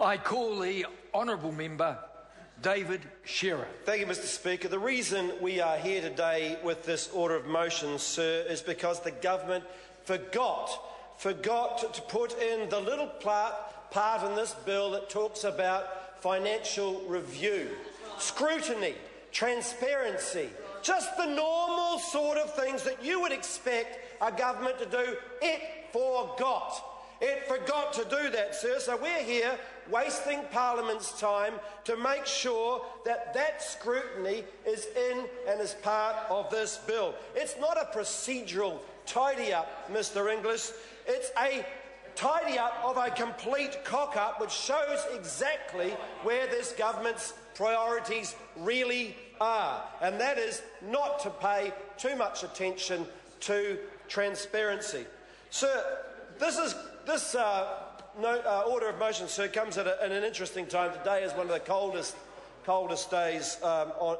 I call the honourable member David Shearer. Thank you, Mr Speaker. The reason we are here today with this order of motion, sir, is because the government forgot to put in the little part in this bill that talks about financial review, scrutiny, transparency, just the normal sort of things that you would expect a government to do. It forgot. It forgot to do that, sir. So we're here wasting Parliament's time to make sure that that scrutiny is in and is part of this bill. It's not a procedural tidy-up, Mr Inglis. It's a tidy-up of a complete cock-up which shows exactly where this government's priorities really are, and that is not to pay too much attention to transparency. Sir, this order of motion, sir, comes at an interesting time. Today is one of the coldest days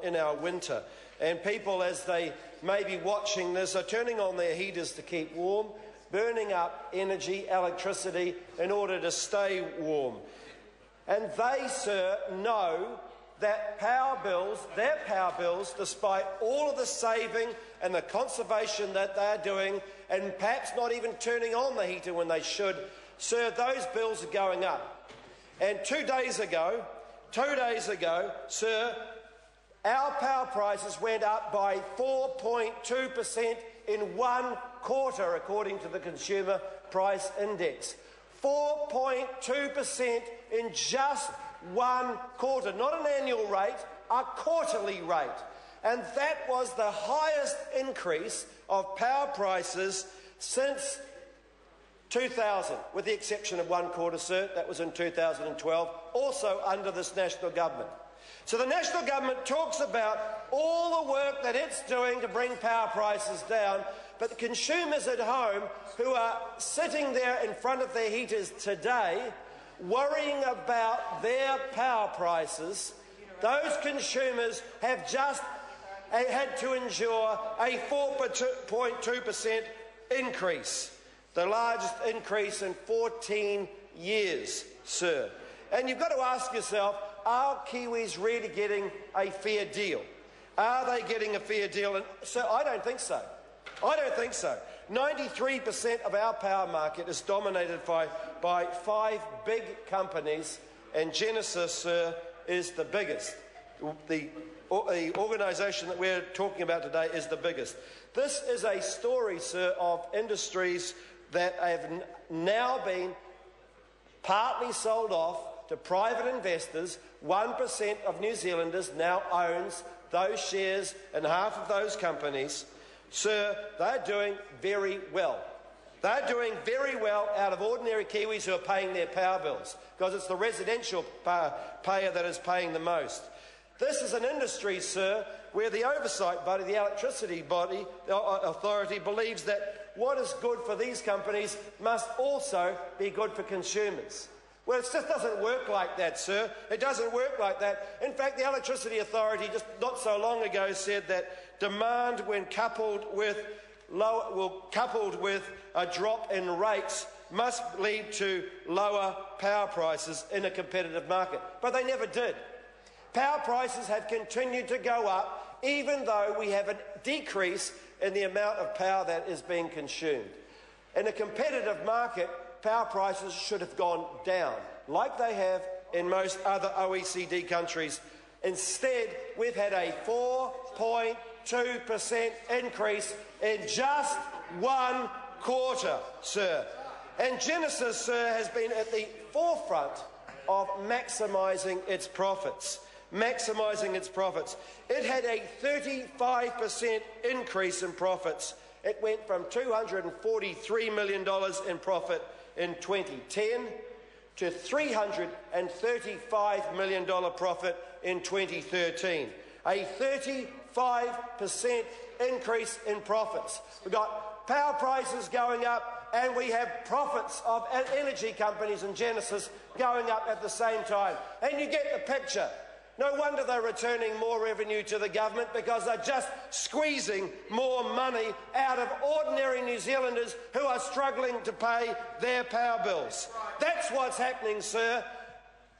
in our winter, and people, as they may be watching this, are turning on their heaters to keep warm, burning up energy, electricity, in order to stay warm. And they, sir, know that their power bills, despite all of the saving and the conservation that they're doing, and perhaps not even turning on the heater when they should, sir, those bills are going up. And 2 days ago, sir, our power prices went up by 4.2% in 1 quarter, according to the Consumer Price Index. 4.2% in just 1 quarter, not an annual rate, a quarterly rate. And that was the highest increase of power prices since 2000, with the exception of 1 quarter, sir. That was in 2012, also under this national government. So the national government talks about all the work that it's doing to bring power prices down, but the consumers at home who are sitting there in front of their heaters today worrying about their power prices, those consumers have just had to endure a 4.2% increase, the largest increase in 14 years, sir. And you've got to ask yourself, are Kiwis really getting a fair deal? Are they getting a fair deal? And so I don't think so. 93% of our power market is dominated by 5 big companies, and Genesis, sir, is the biggest. The organisation that we're talking about today is the biggest. This is a story, sir, of industries that have now been partly sold off to private investors. 1% of New Zealanders now owns those shares in half of those companies. Sir, they're doing very well. They're doing very well out of ordinary Kiwis who are paying their power bills, because it's the residential payer that is paying the most. This is an industry, sir, where the oversight body, the electricity body, the authority, believes that what is good for these companies must also be good for consumers. Well, it just doesn't work like that, sir. It doesn't work like that. In fact, the Electricity Authority just not so long ago said that demand, when coupled with a drop in rates, must lead to lower power prices in a competitive market. But they never did. Power prices have continued to go up, even though we have a decrease in the amount of power that is being consumed. In a competitive market, power prices should have gone down, like they have in most other OECD countries. Instead, we've had a 4.2% increase in just 1 quarter, sir. And Genesis, sir, has been at the forefront of maximising its profits. It had a 35% increase in profits. It went from $243 million in profit in 2010 to $335 million profit in 2013. A 35% increase in profits. We've got power prices going up, and we have profits of energy companies and Genesis going up at the same time. And you get the picture. No wonder they're returning more revenue to the government, because they're just squeezing more money out of ordinary New Zealanders who are struggling to pay their power bills. That's what's happening, sir.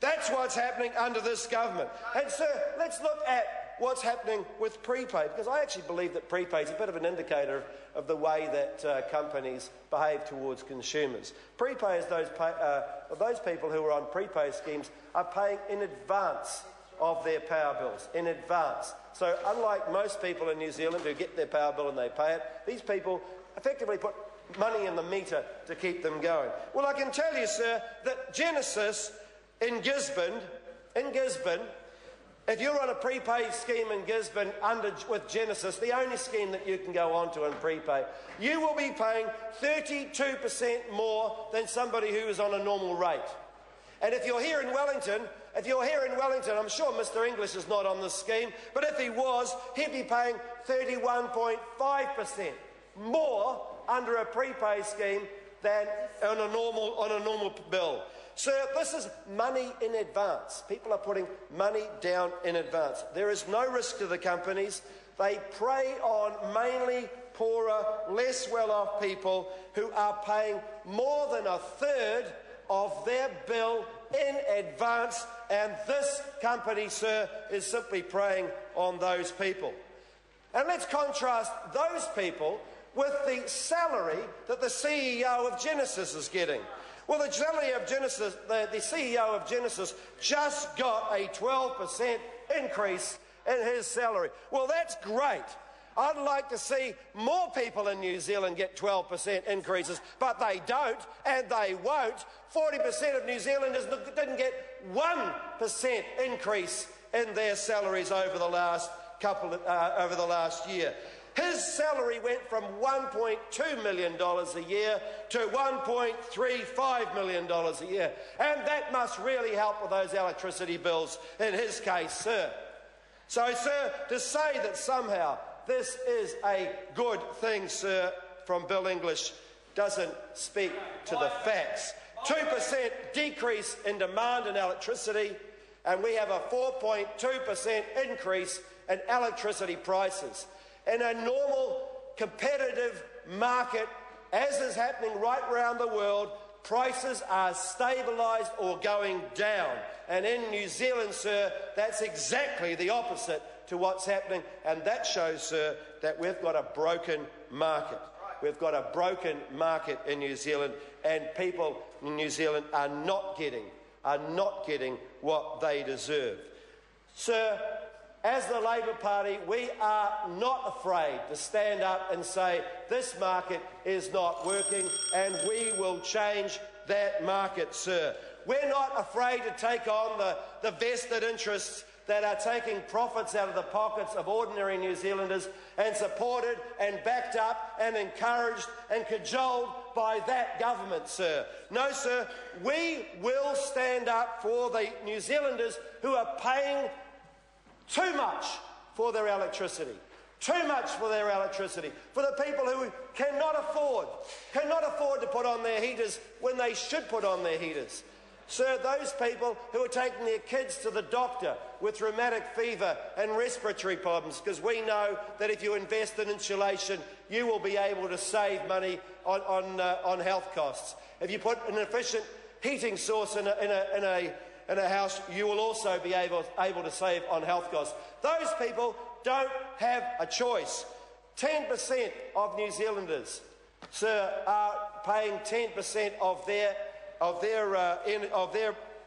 That's what's happening under this government. And sir, let's look at what's happening with prepaid, because I actually believe that prepaid is a bit of an indicator of the way that companies behave towards consumers. Prepaid is those people who are on prepaid schemes are paying in advance of their power bills, in advance. So unlike most people in New Zealand who get their power bill and they pay it, these people effectively put money in the meter to keep them going. Well, I can tell you, sir, that Genesis in Gisborne, if you're on a prepaid scheme in Gisborne with Genesis, the only scheme that you can go on to in prepaid, you will be paying 32% more than somebody who is on a normal rate. And if you're here in Wellington, I'm sure Mr. English is not on this scheme, but if he was, he'd be paying 31.5% more under a prepaid scheme than on a normal bill. Sir, this is money in advance. People are putting money down in advance. There is no risk to the companies. They prey on mainly poorer, less well-off people who are paying more than a third of their bill in advance, and this company, sir, is simply preying on those people. And let's contrast those people with the salary that the CEO of Genesis is getting. Well, the salary of Genesis, the CEO of Genesis just got a 12% increase in his salary. Well, that's great. I'd like to see more people in New Zealand get 12% increases, but they don't, and they won't. 40% of New Zealanders didn't get 1% increase in their salaries over the last year. His salary went from $1.2 million a year to $1.35 million a year. And that must really help with those electricity bills in his case, sir. So, sir, to say that somehow this is a good thing, sir, from Bill English doesn't speak to the facts. 2% decrease in demand in electricity, and we have a 4.2% increase in electricity prices. In a normal competitive market, as is happening right around the world, prices are stabilised or going down. And in New Zealand, sir, that's exactly the opposite to what's happening. And that shows, sir, that we've got a broken market. We've got a broken market in New Zealand, and people in New Zealand are not getting what they deserve. Sir, as the Labour Party, we are not afraid to stand up and say this market is not working, and we will change that market, sir. We're not afraid to take on the vested interests that are taking profits out of the pockets of ordinary New Zealanders and supported and backed up and encouraged and cajoled by that government, sir. No, sir, we will stand up for the New Zealanders who are paying too much for their electricity. Too much for their electricity. For the people who cannot afford to put on their heaters when they should put on their heaters. Sir, those people who are taking their kids to the doctor with rheumatic fever and respiratory problems, because we know that if you invest in insulation, you will be able to save money on health costs. If you put an efficient heating source in a house, you will also be able to save on health costs. Those people don't have a choice. 10% of New Zealanders, sir, are paying 10% of their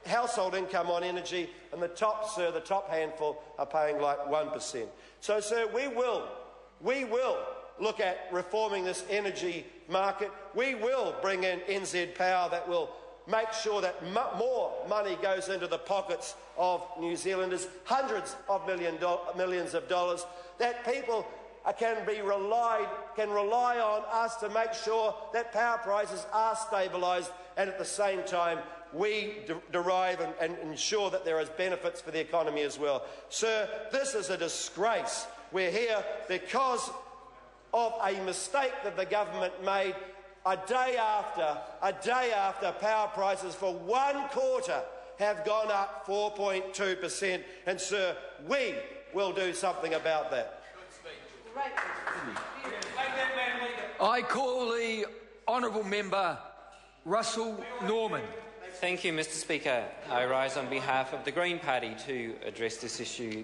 household income on energy, and the top handful are paying like 1%. So, sir, we will look at reforming this energy market. We will bring in NZ Power that will make sure that more money goes into the pockets of New Zealanders, hundreds of millions of dollars, that people can rely on us to make sure that power prices are stabilised, and at the same time we derive and ensure that there is benefits for the economy as well. Sir, this is a disgrace. We're here because of a mistake that the government made a day after power prices for one quarter have gone up 4.2%. And, sir, we will do something about that. I call the honourable member Russell Norman. Thank you, Mr Speaker. I rise on behalf of the Green Party to address this issue.